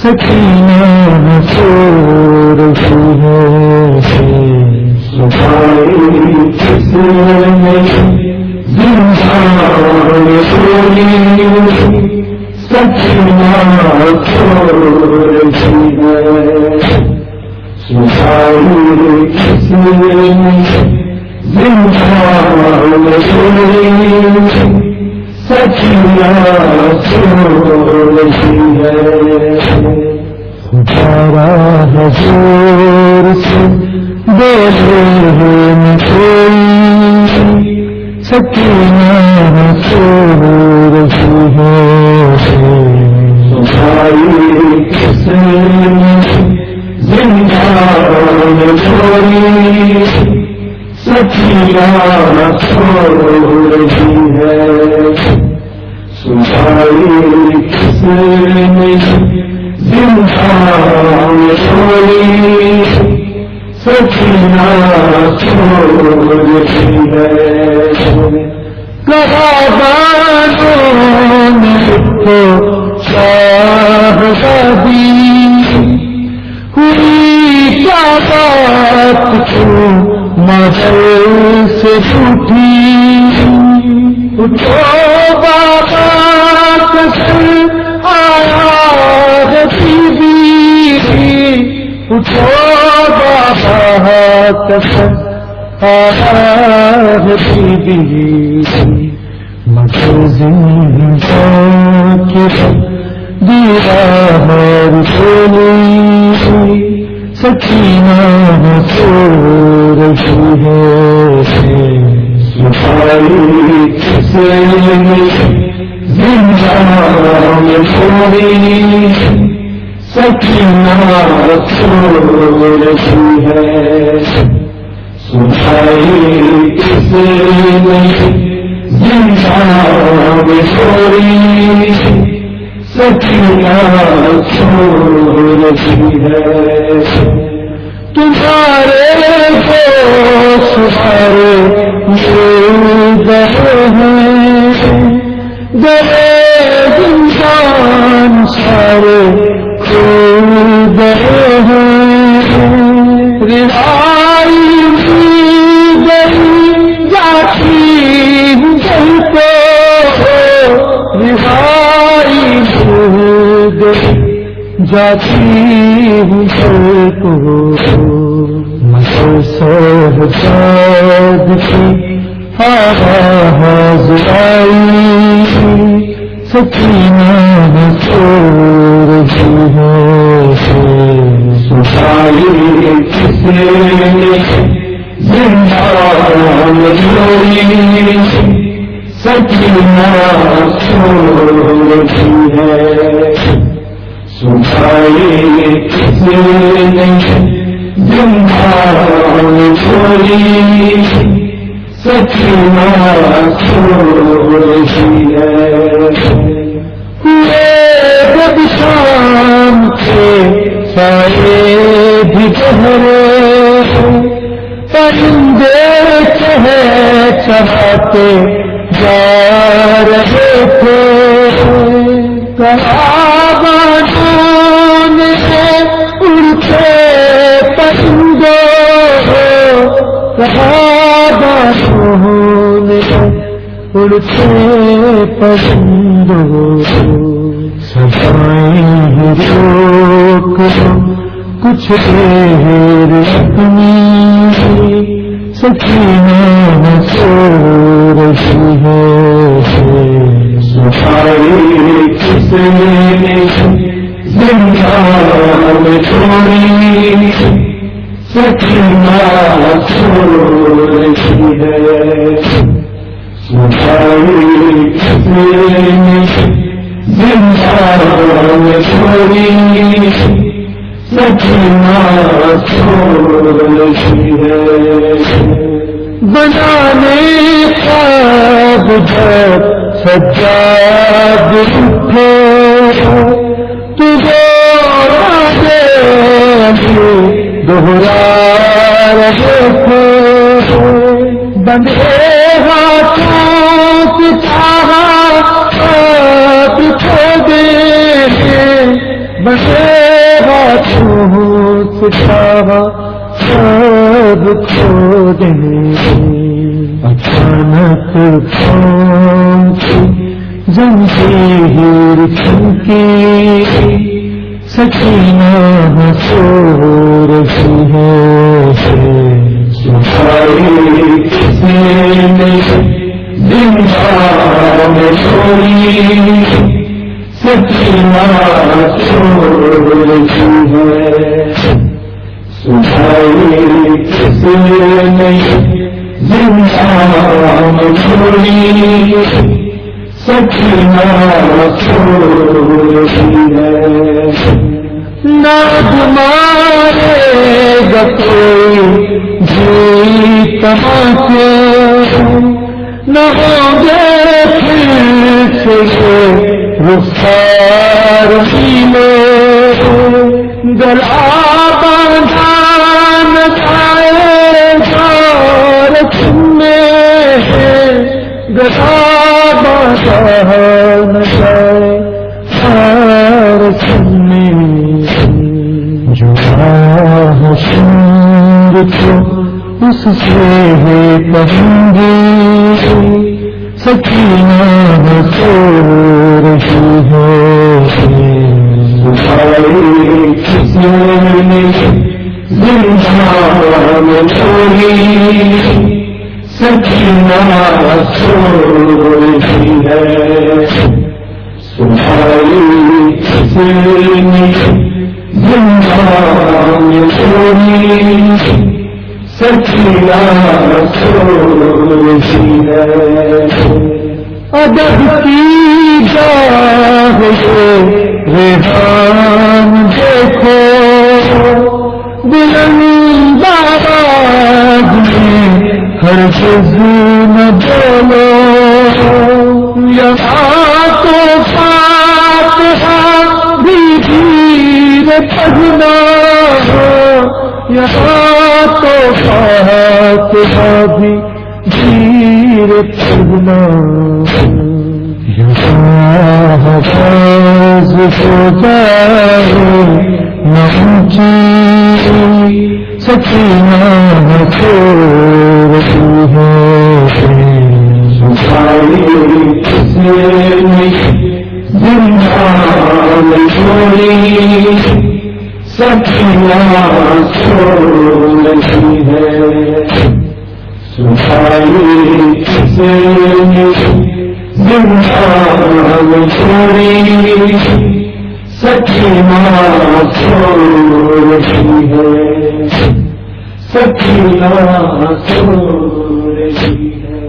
سکینہ سو رہی ہے صفائی کس میں زندان سوئی سکینہ سو رہی ہے صفائی کس میں زندان سوئی سکینہ سو رہی ہے خدا حضور سے بولے کوئی سکینہ سو رہی ہے صفائی کس میں زندان سوئی سکینہ سو رہی ہے صفائی کس میں زندان سوئی سکینہ سو رہی ہے کہاں نے کو شاہزادی ہوئی کیا بات کو مگر سے چھوٹی اٹھو بابا کسر آیا ہے بی اٹھو بابا کسر آیا ہے بی مگر زندگی کے دیوار کھولی سکینہ سو رہی ہے صفائی کس میں زندان سوئی سکینہ سو رہی ہے صفائی کس میں زندان سوئی سکینہ سو رہی ہے تمہارے دوست سارے گرے انسان سارے خوب رہائی گئی جاتی دل کو رہائی گئی جاتی دل کو سہجاد کی آواز آئی سکینہ سو رہی ہے صفائی کس میں زندان سوئی سکینہ سو رہی ہے صفائی کس میں زندان سوئی سکینہ سو رہی ہے جب شام کے سائے بھی گہرے پرندے چہچہاتے جا رہے تھے کہاں نے اڑتے پرندوں کہاں نے اڑتے پرندوں سجائیں روک کچھ دیر اپنی سکینہ سو رہی ہے صفائی کس میں زندان سوئی سکینہ سو رہی ہے صفائی کس میں زندان سوئی سکینہ سو رہی ہے بنانے خواب جب سجاد اٹھے تو دوہرا رہے تھے بندے ہاتھوں سے چاہا آپ کھو دے بندے اچانک پہنچی زنجیر چمکی سکینہ سو رہی ہے سکھائی کسی نے زندان میں چھوڑی سکینہ سو رہی ہے سکھائی کسی نے زندان میں چھوڑی سکینہ سو رہی ہے نہ مارے گا کوئی جی تماچے نہ ہوں گے پھر سے رخسار میلے گلا باندھا نہ جائے گا رسم میں گلا باندھا نہ جائے رسم میں جو سنگ کو اس سے کہیں گے سکینہ سو رہی ہے کسی نے زندان میں چھوڑی سکینہ سو رہی ہے سکھائی کسی نے زندان میں چھوڑی سکینہ سو رہی ہے ادب کی جاہ ریحان دیکھو بلند آواز میں ہرگز نہ بولو یہاں تو فاتحہ بھی دیر پڑھنا یہاں تو فاتحہ بھی دیر پڑھنا یہاں حفاظ ہو جائے نہ اونچی سکینہ سو رہی ہے سکھائی کسی نے زندان میں چھوڑی سکینہ سو رہی ہے سکھائی کسی نے زندان میں چھوڑی سکینہ سو رہی ہے سکینہ سو رہی ہے